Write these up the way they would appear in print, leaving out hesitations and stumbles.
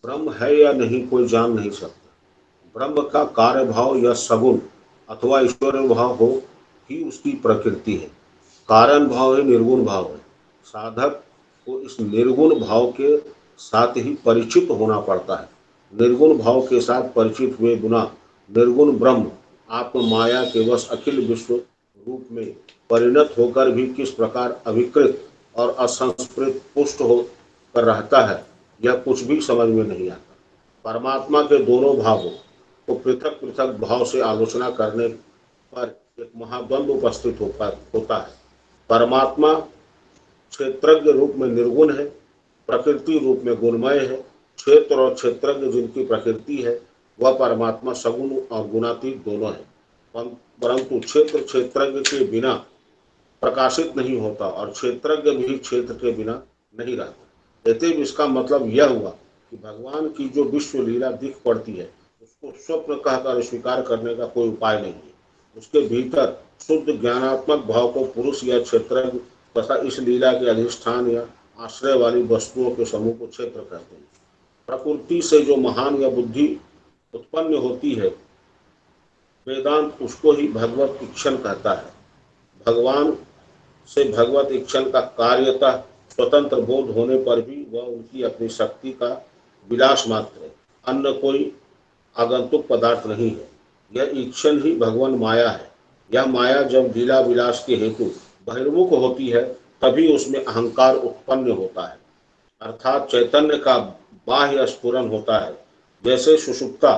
ब्रह्म है या नहीं कोई जान नहीं सकता। ब्रह्म का कार्य भाव या सगुण अथवा ईश्वरीय भाव हो ही उसकी प्रकृति है। कारण भाव ही निर्गुण भाव है। साधक को इस निर्गुण भाव के साथ ही परिचित होना पड़ता है। निर्गुण भाव के साथ परिचित हुए बिना निर्गुण ब्रह्म आत्म माया के वश अखिल विश्व रूप में परिणत होकर भी किस प्रकार अविकृत और असंस्कृत पुष्ट होकर रहता है, यह कुछ भी समझ में नहीं आता। परमात्मा के दोनों भावों को पृथक पृथक भाव से आलोचना करने पर एक महाद्वंद उपस्थित होता है। परमात्मा क्षेत्रज्ञ रूप में निर्गुण है, प्रकृति रूप में गुणमय है। क्षेत्र और क्षेत्रज्ञ जिनकी प्रकृति है वह परमात्मा सगुण और गुणातीत दोनों है। परंतु क्षेत्र क्षेत्रज्ञ के बिना प्रकाशित नहीं होता और क्षेत्रज्ञ भी क्षेत्र के बिना नहीं रहता। अतएव इसका मतलब यह हुआ कि भगवान की जो विश्व लीला दिख पड़ती है उसको स्वप्न कहकर स्वीकार करने का कोई उपाय नहीं है। उसके भीतर शुद्ध ज्ञानात्मक भाव को पुरुष या क्षेत्रज्ञ तथा इस लीला के अधिष्ठान या आश्रय वाली वस्तुओं के समूह को क्षेत्र कहते हैं। प्रकृति से जो महान या बुद्धि उत्पन्न होती है, वेदांत उसको ही भगवत इक्षण कहता है। भगवान से भगवत इक्षण का कार्यतः स्वतंत्र बोध होने पर भी वह उनकी अपनी शक्ति का विलास मात्र है, अन्य कोई आगंतुक पदार्थ नहीं है। यह ईक्षण ही भगवान माया है। यह माया जब लीला विलास के हेतु बहिर्मुख होती है तभी उसमें अहंकार उत्पन्न होता है, अर्थात चैतन्य का बाह्य स्फुरन होता है। जैसे सुषुप्ता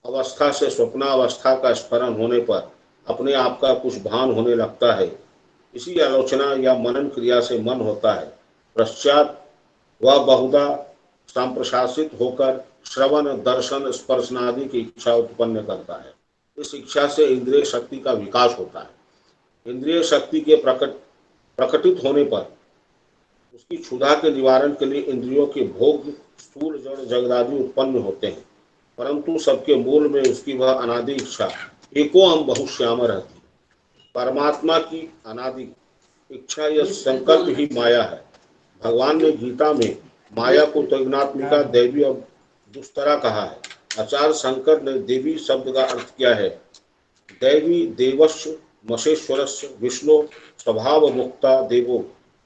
अवस्था से स्वप्नावस्था का स्फुरन होने पर अपने आप का कुछ भान होने लगता है, इसी आलोचना या मनन क्रिया से मन होता है। पश्चात वह बहुधा संप्रशासित होकर श्रवण दर्शन स्पर्शनादि की इच्छा उत्पन्न करता है। इस इच्छा से इंद्रिय शक्ति का विकास होता है। इंद्रिय शक्ति के प्रकटित होने पर उसकी क्षुधा के निवारण के लिए इंद्रियों के भोग स्थूल जड़ जगदादि उत्पन्न होते हैं, परंतु सबके मूल में उसकी वह अनादि इच्छा एको हम बहुश्याम रहती है। परमात्मा की अनादि इच्छा या संकल्प ही माया है। भगवान ने गीता में माया को त्रिगुणात्मिका दैवी और दुस्तरा कहा है। आचार्य शंकर ने देवी शब्द का अर्थ किया है दैवी देवस्य मशेश्वरस्य विष्णु स्वभाव मुक्ता देवो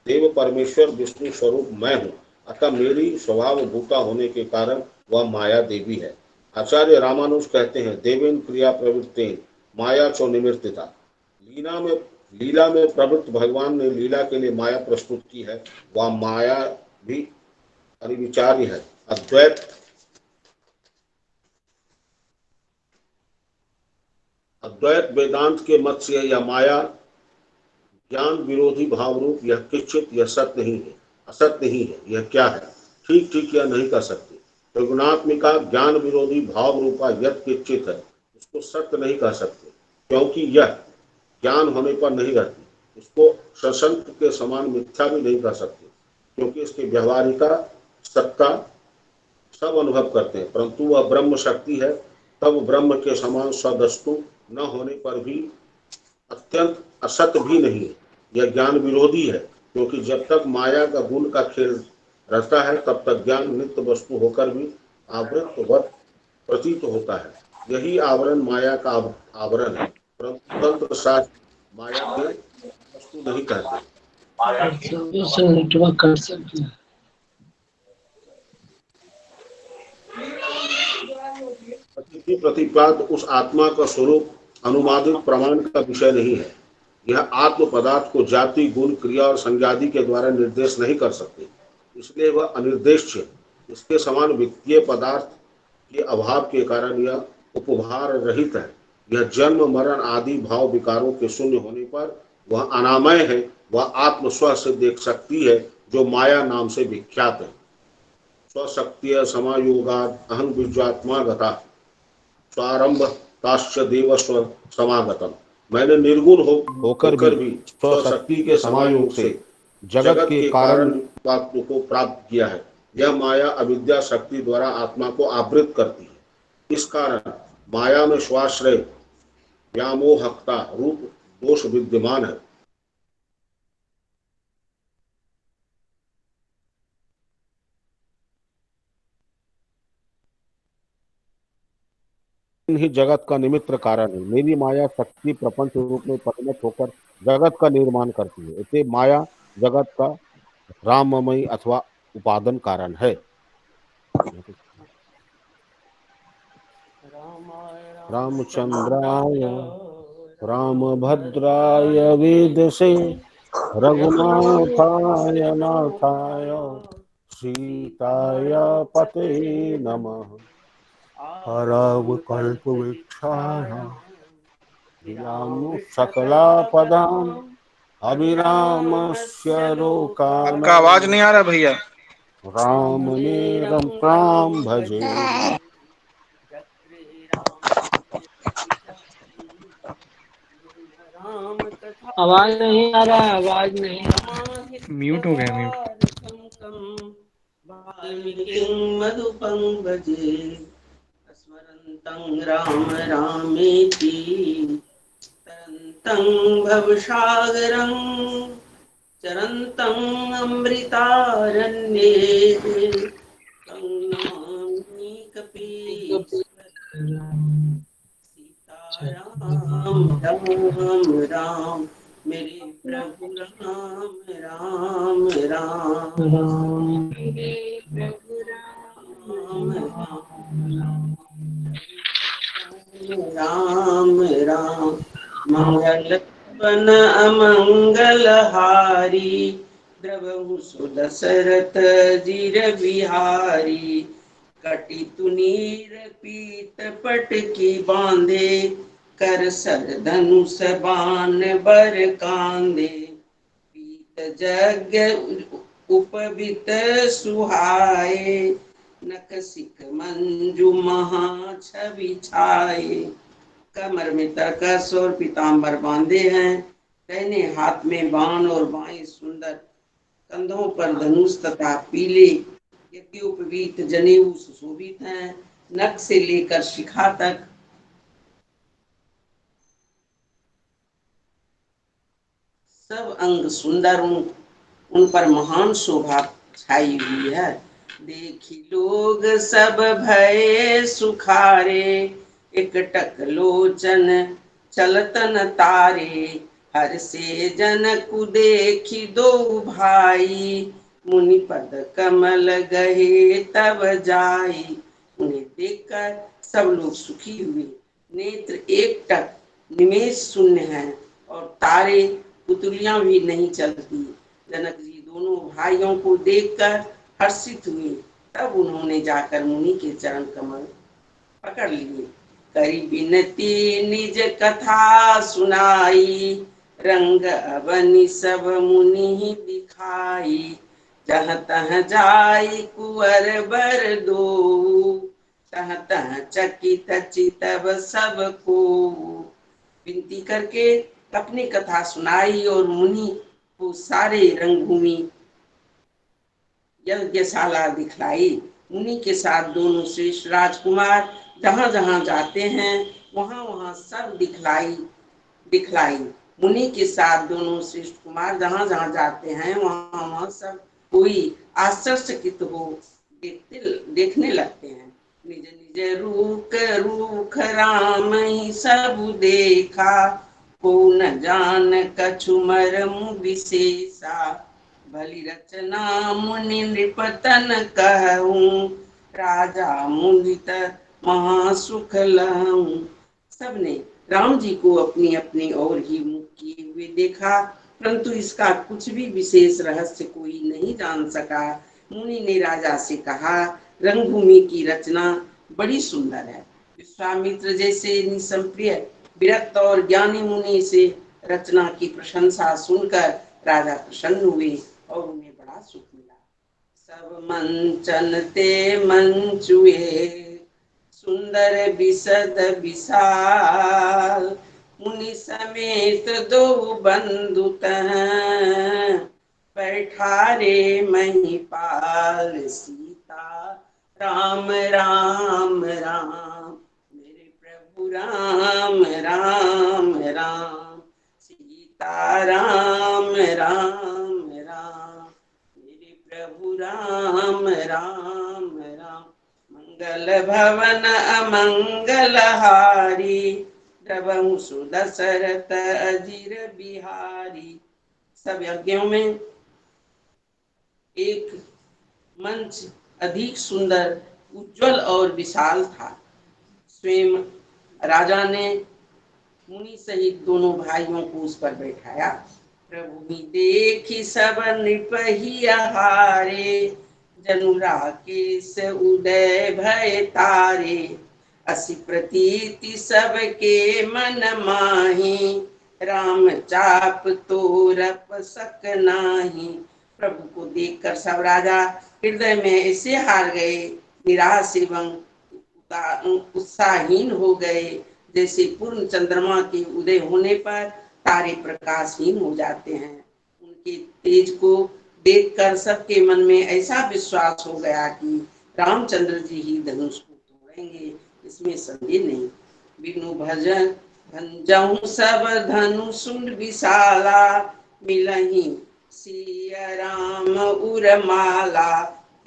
देव परमेश्वर विष्णु स्वरूप मैं हूँ, अतः मेरी स्वभाव भूता होने के कारण वह माया देवी है। आचार्य रामानुज कहते हैं देवेन क्रिया प्रवृत्तेन माया चो निवर्तिता। लीला में प्रवृत्त भगवान ने लीला के लिए माया प्रस्तुत की है, वह माया भी अनिविचार्य है। अद्वैत वेदांत के मत से यह माया ज्ञान विरोधी भाव रूप यह किंचित यह सत्य नहीं है, असत्य नहीं है। यह क्या है? ठीक ठीक यह नहीं कर सकते। त्रिगुणात्मिका ज्ञान विरोधी भाव रूपा यद किंचित है, उसको सत्य नहीं कह सकते, क्योंकि यह ज्ञान होने पर नहीं रहती। इसको सशंक के समान मिथ्या भी नहीं कह सकते, क्योंकि इसकी व्यवहारिका सत्ता सब अनुभव करते हैं, परंतु वह ब्रह्म शक्ति है। तब ब्रह्म के समान सदस्तु न होने पर भी अत्यंत असत्य भी नहीं है। यह ज्ञान विरोधी है, क्योंकि जब तक माया का गुण का खेल रहता है तब तक ज्ञान नित्य वस्तु होकर भी आवृत्तवत प्रतीत होता है। यही आवरण माया का आवरण है, परंतु तंत्र शास्त्र माया के वस्तु नहीं कहते। नेटवर्क कर सकते हैं। अतिथि प्रतिपाद उस आत्मा का स्वरूप अनुवादित प्रमाण का विषय नहीं है। यह आत्म पदार्थ को जाति गुण क्रिया और संज्ञादि के द्वारा निर्देश नहीं कर सकते, इसलिए वह अनिर्देश्य। इसके समान वित्तीय पदार्थ के अभाव के कारण यह उपभार रहित है। यह जन्म मरण आदि भाव विकारों के शून्य होने पर वह अनामय है। वह आत्म स्व से देख सकती है, जो माया नाम से विख्यात है। स्वशक्तिय समायोगाद अहं बीजात्मा गता स्वारंभ ताश्च देव स्व समागतम। मैंने निर्गुण होकर भी स्वशक्ति के समायोग से जगत के कारण तत्व को प्राप्त किया है। यह माया अविद्या शक्ति द्वारा आत्मा को आवृत करती है। इस कारण माया में स्वाश्रय व्यामोहकता रूप दोष विद्यमान है। ही जगत का निमित्त कारण है। मेरी माया शक्ति प्रपंच रूप में परिणत होकर जगत का निर्माण करती है। इसे माया जगत का राममयी अथवा उपादान कारण है। रामचंद्राय रामभद्राय वेदसे रघुनाथाय नाथाय सीताय पते नमः। हरव कल्पवृक्षाय गिलामु सकलापदाम् अभिरामस्य आपका आवाज लोकानां नहीं आ रहा भैया। रामनेरं तां भजे। आवाज नहीं आ रहा है, आवाज नहीं। म्यूट हो गया, म्यूट। वाल्मीकिं मधुपं भजे स्मरन्तं राम रामेति तरन्तं भवसागरं चरन्तं अमृतारण्ये तं नमामि कपीश्वरम्। सीताराम राम राम मेरे प्रभु राम राम राम राम मेरे प्रभु राम राम राम राम मंगल बन अमंगल हारी द्रवहु सुदशरथ जीर बिहारी कटी तुनीर पीत पट की बांधे कर सर धनुष बाण बर कांधे पीत जग उपवित सुहाए नख सिख मंजू महा छवि छाए। कमर में तरकस और पीताम्बर बांधे हैं, दाहिने हाथ में बाण और बाएं सुंदर, कंधों पर धनुष तथा पीले यज्ञोपवीत जनेऊ सुशोभित हैं। नख से लेकर शिखा तक सब अंग सुंदर, उन पर महान शोभा छाई हुई है। देखी लोग सब भये सुखारे एकटक लोचन चलतन तारे हर से जनकु देखी दो भाई मुनि पद कमल गहे तब जाई। उन्हें देखकर सब लोग सुखी हुए, नेत्र एकटक निमेष शून्य है और तारे पुतलियां भी नहीं चलती। जनक जी दोनों भाइयों को देखकर हर्षित हुए। तब उन्होंने जाकर मुनि के चरण कमल पकड़ लिए। करी विनती निज कथा सुनाई रंग अवनि सब मुनि दिखाई। जहाँ तह जाई कुंवर बर दो तह तह चकित चितव सब को। विनती करके अपनी कथा सुनाई और मुनि को सारे रंगभूमि यज्ञशाला दिखलाई। मुनि के साथ दोनों श्रेष्ठ राजकुमार जहाँ जहाँ जाते हैं वहाँ वहाँ सब दिखलाई। मुनि के साथ दोनों श्रेष्ठ कुमार जहाँ जहाँ जाते हैं वहाँ वहाँ सब कोई आश्चर्यचकित हो देखने लगते हैं। निज निज रूख रूख राम ही सब देखा को न जान कछु मरम विशेषा। भली रचना मुनि नृपतन कहूँ राजा मुदित महासुख लहूँ। सबने राम जी को अपनी अपनी ओर ही मुख किए हुए देखा, परंतु इसका कुछ भी विशेष रहस्य कोई नहीं जान सका। मुनि ने राजा से कहा, रंगभूमि की रचना बड़ी सुंदर है। विश्वामित्र जैसे निसंप्रिय विरक्त और ज्ञानी मुनि से रचना की प्रशंसा सुनकर राजा प्रसन्न हुए और उन्हें बड़ा सुख मिला। सब मंचन ते मंचुए सुंदर विशद विशाल मुनि समेत दो बंधु बैठारे महिपाल। सीता राम राम राम मेरे प्रभु राम राम राम। सीता राम राम राम मेरे प्रभु राम राम राम। मंगल भवन अमंगल हारी, प्रभु सुदशरथ अजीर बिहारी। सब यज्ञों में एक मंच अधिक सुंदर, उज्जवल और विशाल था। स्वयं राजा ने मुनि सहित दोनों भाइयों को उस पर बैठाया। प्रभु ही देखी सब निपहि हारे, जनु राकेश उदय भय तारे। असी प्रतीति सबके मन माही, राम चाप तोरप सक नाही। प्रभु को देखकर सब राजा हृदय में ऐसे हार गए, निराश एवं उत्साहहीन हो गए, जैसे पूर्ण चंद्रमा के उदय होने पर तारे प्रकाशहीन हो जाते हैं। उनके तेज को देखकर सबके मन में ऐसा विश्वास हो गया कि रामचंद्र जी ही धनुष को तोड़ेंगे, इसमें संदेह नहीं। विष्णु भजन भंजहु सब धनुष विशाला, मिलहि सिया राम उरमाला।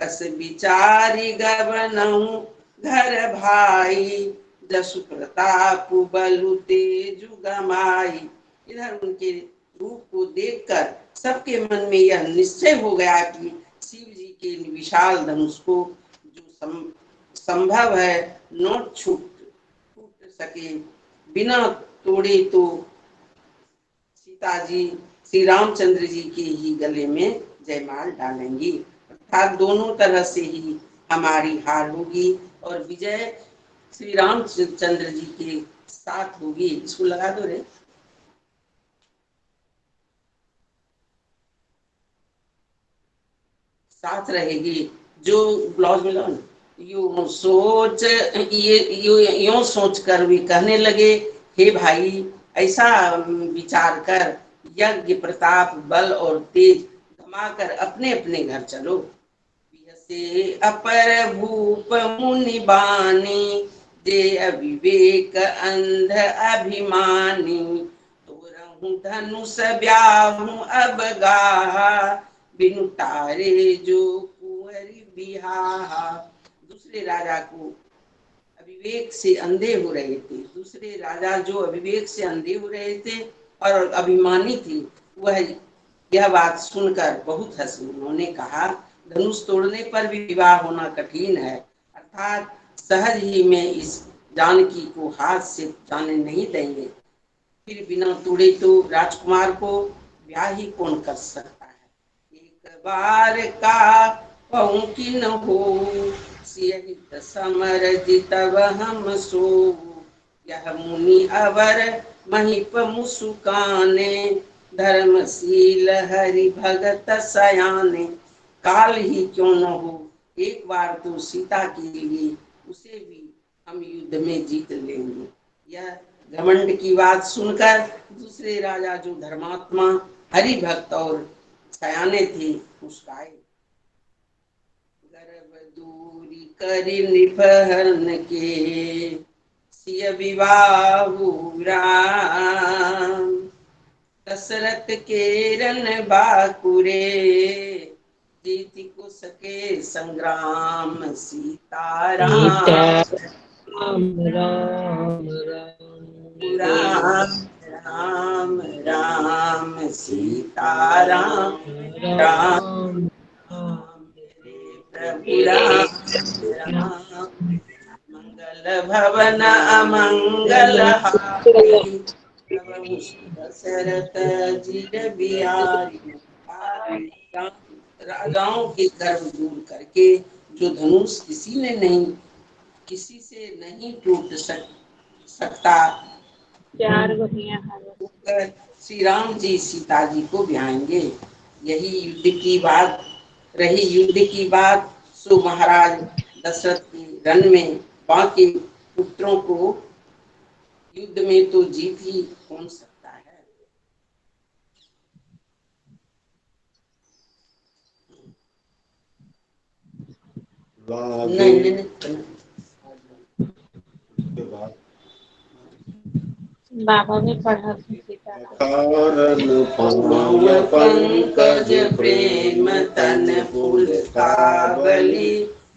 अस विचारी गबनहु घर भाई, जसु प्रताप बलु तेजु गमाई। इधर उनके रूप को देखकर सबके मन में यह निश्चय हो गया कि शिव जी के विशाल धनुष को जो संभव है न टूट सके, बिना तोड़े तो सीता जी श्री रामचंद्र जी के ही गले में जयमाल डालेंगी, अर्थात दोनों तरह से ही हमारी हार होगी और विजय श्री रामचंद्र जी के साथ होगी। इसको लगा दो रे। साथ रहेगी, जो ब्लाउज में लगाओ ना। यूं सोच कर वे कहने लगे, हे भाई, ऐसा विचार कर यज्ञ प्रताप बल और तेज कमाकर अपने अपने घर चलो। से अपर भूप मुनि बानी, जे अविवेक अंध अभिमानी। तोरहु धनुष ब्याहु अब गाहा, बिनु तारे जो कुंवरी बिहाहा। दूसरे राजा को अविवेक से अंधे हो रहे थे, दूसरे राजा जो अविवेक से अंधे हो रहे थे और अभिमानी थे, वह यह बात सुनकर बहुत हंसे। उन्होंने कहा, धनुष तोड़ने पर भी विवाह होना कठिन है, अर्थात सहज ही में इस जानकी को हाथ से जाने नहीं देंगे। फिर बिना तोड़े तो राजकुमार को ब्याह ही कौन कर सकता है। एक बार का कहूं कि न हो, सियहित समर जितब हम सो। यह मुनि अवर महिप मुसुकाने, धर्मशील हरि भगत सयाने। काल ही क्यों न हो, एक बार तो सीता के लिए उसे भी हम युद्ध में जीत लेंगे। यह घमंड की बात सुनकर दूसरे राजा जो धर्मात्मा हरि भक्त और सयाने थे मुस्काए। गर्भ दूरी करि निपहरन के, सिय विवाहु राम। दशरथ के रन बाकुरे, जीति को सके संग्राम सीताराम। राम राम राम राम राम सीताराम, राम प्रभु राम। मंगल भवन अमंगल हारी, दशरथ जीर बिहारी। राजाओं के गर्व दूर करके जो धनुष किसी से नहीं टूट सकता, श्री राम जी सीता जी को ब्याहेंगे। यही युद्ध की बात रही। युद्ध की बात सो महाराज दशरथ के रन में बाकी पुत्रों को युद्ध में तो जीत ही कौन सकता है। नहीं बाबा भी पढ़ा पंकज प्रेम तन पुलकावली,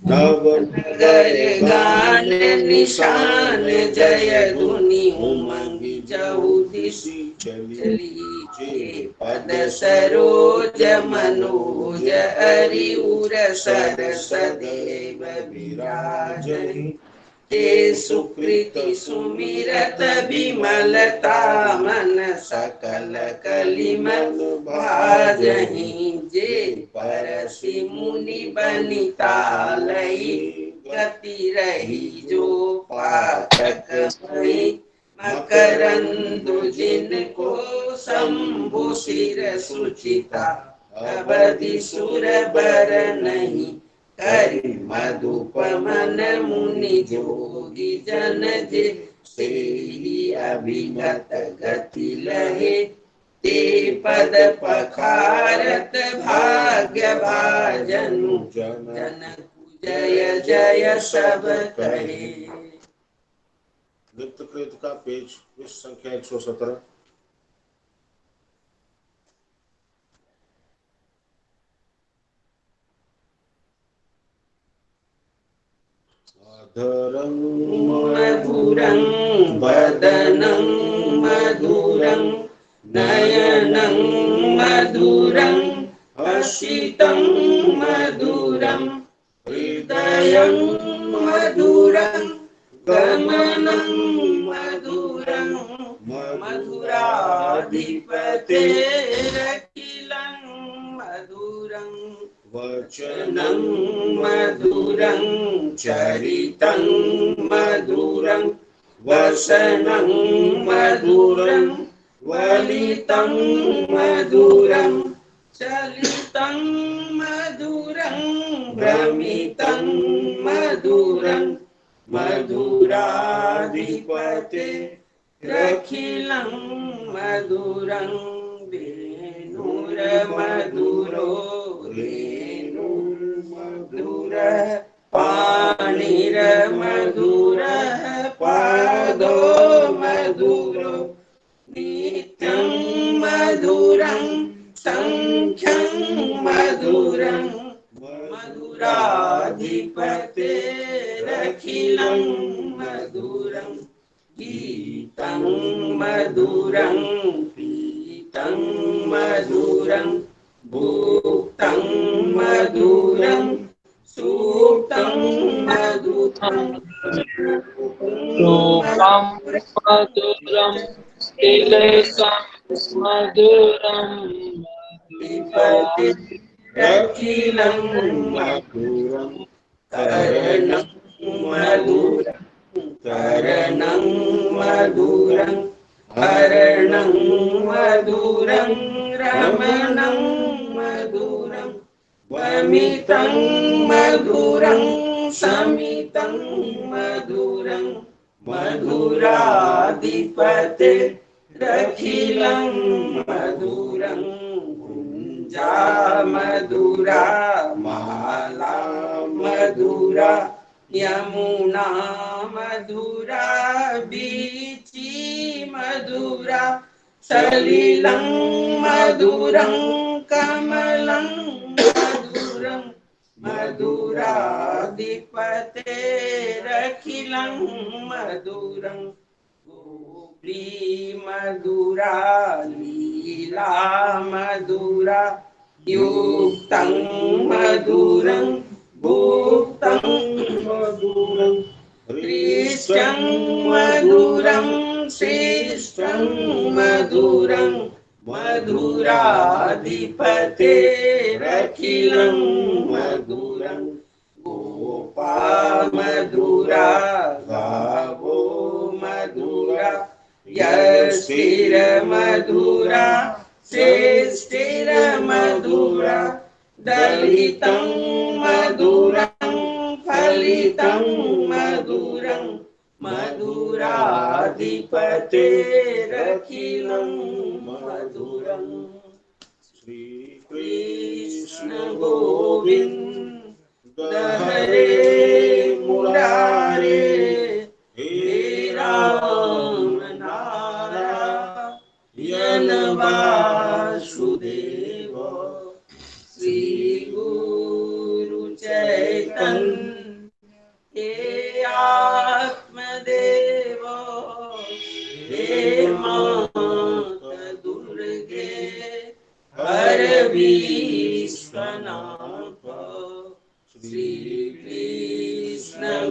तब नगर गान निशान जय धुनि उमंगी चहुदिशि चली जे पद सरोज मनोज हरि उर सरस देव विराजहि ते सुकृति सुमिरत विमलता मन सकल कलिमल भाजहि जे परसि मुनि बनिता लई गति रही जो पाठक भई मकरंदु जिनको शंभु सिर सुचिता अवधि सुर बर नहीं करि मधुप मन मुनि जोगी जन जे से अभिगत गति लहे ते पद पखारत भाग्य भाजनु जनक जय जय सब कहे। नित्यकृत का पेज पृष्ठ संख्या 117। अधरं मधुरं वदनं मधुरं नयनं मधुरं हसितं मधुरं हृदयं मधुरं गमनं मधुरं मधुराधिपतेरखिलं मधुरं वचनं मधुरं चरितं मधुरं वसनं मधुरं वलितं मधुरं चलितं मधुरं भ्रमितं मधुरं मधुराधिपते रखिलं मधुरं वेणुर्मधुरो रेणुर्मधुरः पाणिर्मधुरः पादो मधुरो नित्यं मधुरं संख्यं मधुरं मधुराधिपतेरखिलं मधुरं गीतं मधुरं पीतं मधुरं भुक्तं मधुरं सूक्तं मधुरं रूपं मधुरं तिलकं मधुरं रखिलं मधुरं करणं मधुरं करणं मधुरं हरणं मधुरं रमणं मधुरं वमितं मधुरं समितं मधुरं मधुराधिपते रखिलं मधुरं कुञ्जा मधुरा माला मधुरा यमुना मधुरा बीची मधुरा सलिलं मधुरं कमलं मधुरं मधुराधिपतेरखिलं मधुरं गोपी मधुरा लीला मधुरा युक्तं मधुरं भुक्तं मधुरं हृष्टं मधुरं श्रेष्ठं मधुरं मधुराधिपतेरखिलं मधुरं गोपा मधुरा गावो मधुरा यष्टिर्मधुरा श्रेष्ठिर्मधुरा दलितं मधुरं फलितं मधुरं मधुराधिपतेरखिलं मधुरं श्री कृष्ण गोविंद हरे मुरारे हे राम नारायण वासुदेव श्री गुरु चैतन्य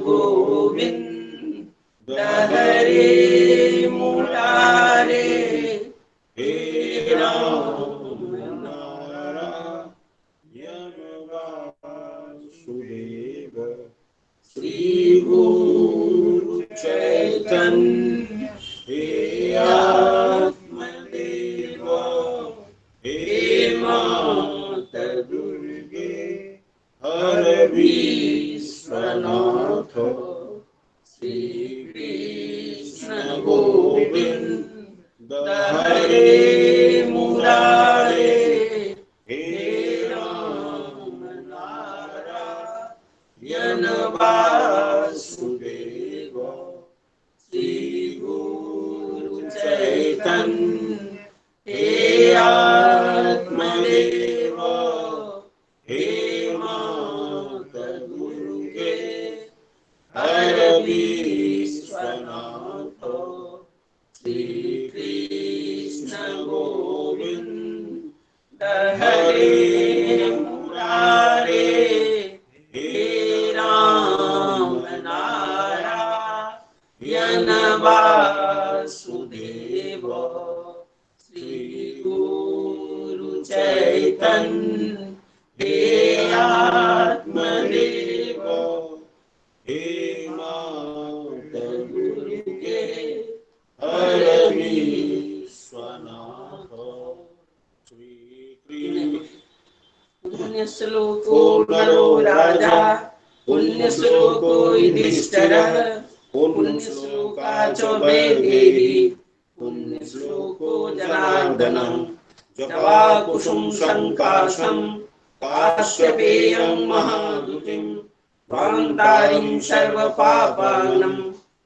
गोविंद हरे मुरारे, हे राम नारायण वासुदेव, श्री गुरु चैतन्य हे आत्मदेव, हे माता दुर्गे हर विश्वनाथ, श्री कृष्ण गोविंद हरे मुरारे, हे राम नारायण वासुदेव, श्री गुरु चैतन्य हे आत्मदेव, हे माता दुर्गे हर विश्वनाथ, श्री कृष्ण गोविंद हरे मुरारे, हे राम नारायण वासुदेव, श्री गुरु चैतन्य हे आत्मदेव, हे माता दुर्गे हर विश्वनाथ, श्री पुण्य श्लोको नरो राजा, पुण्य श्लोको युधिष्ठिरः, पुण्य श्लोका च वैदेही, पुण्य श्लोको जनार्दनः, जवा कुसुम संकाशं काश्यपेयं महादुतिं, त्वान्तारिं सर्वपापानं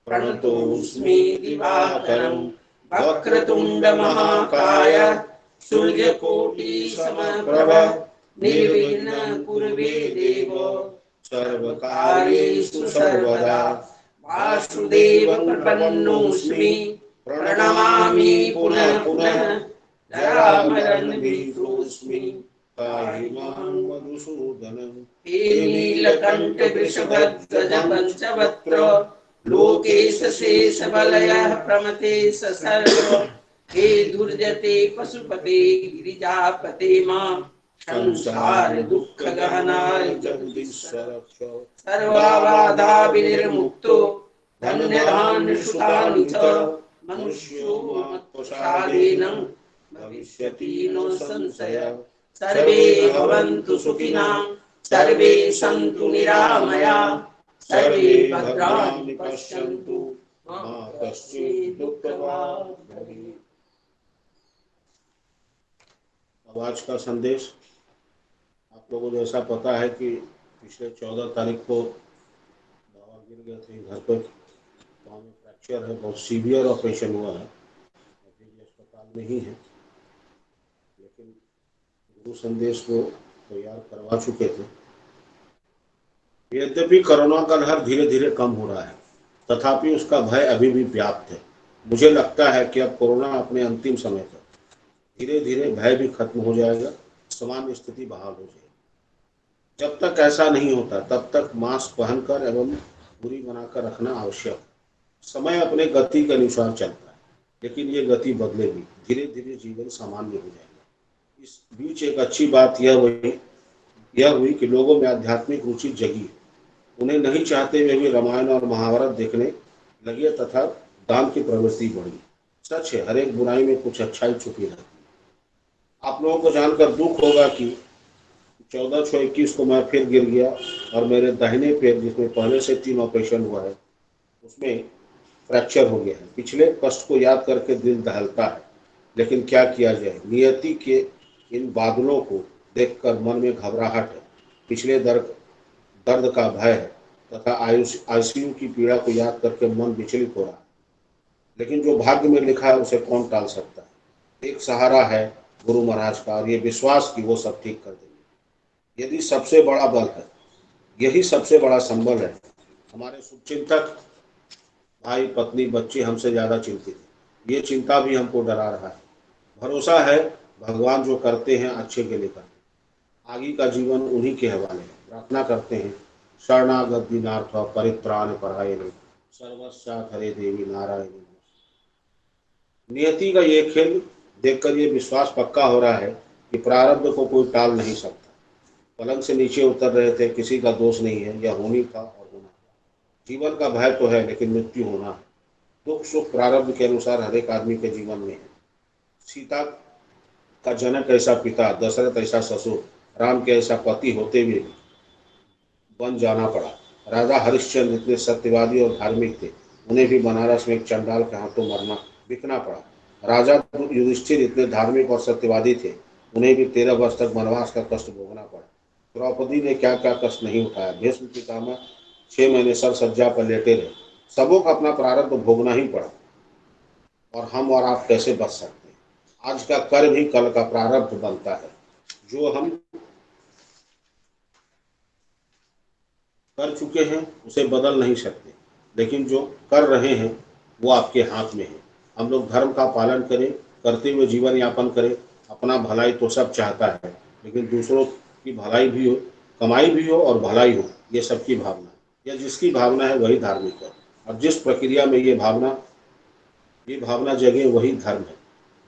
प्रणतोऽस्मि दिवाकरं, वक्रतुण्ड महाकाय सूर्यकोटि समप्रभ, निर्विघ्न कुरु देव सर्वकार्येषु सर्वदा, वासुदेव प्रपन्नोऽस्मि प्रणमामि पुनः पुनः, जरामरण भीतोऽस्मि पाहि मां मधुसूदनं, हे नीलकण्ठ वृषभध्वज पञ्चवक्त्र लोकेश शेषबलयः प्रमथेश सर्व, हे दुर्जते पशुपते गिरिजापते मां, संसार दुःख गहनाय जगदीश रक्ष, सर्वबाधा विनिर्मुक्तो धन्यधान्य सुतानि च, मनुष्यो मत्प्रसादेन भविष्यति नो संशय, सर्वे भवन्तु सुखिनः सर्वे सन्तु निरामया, सर्वे भद्राणि पश्यन्तु मा कश्चित् दुःखभाग् भवेत्। अब आज का संदेश, आप लोगों को ऐसा पता है कि पिछले 14 तारीख को बाबा गिर गए थे घर पर, पाँव में फ्रैक्चर है, बहुत सीवियर ऑपरेशन हुआ है, अभी भी अस्पताल में ही है, लेकिन गुरु संदेश को तैयार करवा चुके थे। यद्यपि कोरोना का लहर धीरे धीरे कम हो रहा है, तथापि उसका भय अभी भी व्याप्त है। मुझे लगता है कि अब कोरोना अपने अंतिम समय तक धीरे धीरे भय भी खत्म हो जाएगा, सामान्य स्थिति बहाल हो जाएगी। जब तक ऐसा नहीं होता तब तक मास्क पहनकर एवं दूरी बनाकर रखना आवश्यक है। समय अपने गति के अनुसार चलता है, लेकिन ये गति बदलेगी, धीरे धीरे जीवन सामान्य हो जाएगा। इस बीच एक अच्छी बात यह हुई कि लोगों में आध्यात्मिक रुचि जगी। उन्हें नहीं चाहते हुए भी रामायण और महाभारत देखने लगे तथा दान की प्रवृत्ति बढ़ी। सच है, हर एक बुराई में कुछ अच्छाई छुपी रहती है। आप लोगों को जानकर दुख होगा कि 14/6/21 को मैं फिर गिर गया और मेरे दाहिने पैर, जिसमें पहले से 3 ऑपरेशन हुआ है, उसमें फ्रैक्चर हो गया है। पिछले कष्ट को याद करके दिल दहलता है, लेकिन क्या किया जाए, नियति के इन बादलों को देखकर मन में घबराहट है, पिछले दर्द का भय है तथा आईसीयू की पीड़ा को याद करके मन विचलित हो रहा है। लेकिन जो भाग्य में लिखा है उसे कौन टाल सकता है। एक सहारा है गुरु महाराज का, और ये विश्वास कि वो सब ठीक कर देंगे। यदि सबसे बड़ा बल है, यही सबसे बड़ा संबल है। हमारे शुभचिंतक भाई, पत्नी, बच्चे हमसे ज़्यादा चिंतित हैं। ये चिंता भी हमको डरा रहा है। भरोसा है भगवान जो करते हैं अच्छे के लिए करते हैं। आगे का जीवन उन्हीं के हवाले है। प्रार्थना करते हैं शरणागत दीनार्थ परित्राण परायणे सर्वस्याथ हरे देवी नारायणी। नियति का ये खेल देखकर ये विश्वास पक्का हो रहा है कि प्रारब्ध को कोई टाल नहीं सकता। पलंग से नीचे उतर रहे थे, किसी का दोष नहीं है, यह होनी था और होना। जीवन का भय तो है, लेकिन मृत्यु होना है। दुख सुख प्रारब्ध के अनुसार हर एक आदमी के जीवन में है। सीता का जनक ऐसा पिता, दशरथ ऐसा ससुर, राम के ऐसा पति होते हुए भी वन जाना पड़ा। राजा हरिश्चंद्र इतने सत्यवादी और धार्मिक थे, उन्हें भी बनारस में एक चंडाल के हाथों मरना बिकना पड़ा। राजा युधिष्ठिर इतने धार्मिक और सत्यवादी थे, उन्हें भी 13 वर्ष तक वनवास का कष्ट भोगना पड़ा। द्रौपदी ने क्या क्या कष्ट नहीं उठाया। भीष्म पितामह 6 महीने सर सज्जा पर लेटे रहे। सबों को अपना प्रारब्ध भोगना ही पड़ा, और हम और आप कैसे बच सकते हैं? आज का कर्म ही कल का प्रारब्ध बनता है। जो हम कर चुके हैं उसे बदल नहीं सकते, लेकिन जो कर रहे हैं वो आपके हाथ में है। हम लोग धर्म का पालन करें, करते हुए जीवन यापन करें। अपना भलाई तो सब चाहता है, लेकिन दूसरों की भलाई भी हो, कमाई भी हो और भलाई हो, ये सबकी भावना है। या जिसकी भावना है वही धार्मिक है, और जिस प्रक्रिया में ये भावना जगे वही धर्म है।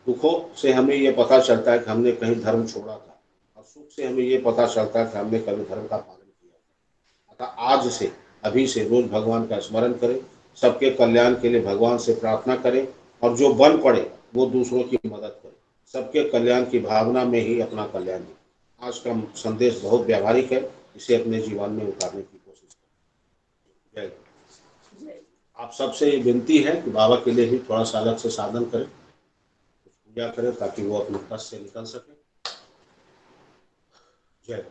दुखों से हमें ये पता चलता है कि हमने कहीं धर्म छोड़ा था, और सुख से हमें ये पता चलता है कि हमने कभी धर्म का पालन किया। अतः आज से, अभी से रोज भगवान का स्मरण करें, सबके कल्याण के लिए भगवान से प्रार्थना करें, और जो बन पड़े वो दूसरों की मदद करें। सबके कल्याण की भावना में ही अपना कल्याण है। आज का संदेश बहुत व्यावहारिक है, इसे अपने जीवन में उतारने की कोशिश करें। जय। आप सबसे विनती है कि बाबा के लिए भी थोड़ा सा अलग से साधन करें, पूजा करें, ताकि वो अपने कष्ट से निकल सके। जय।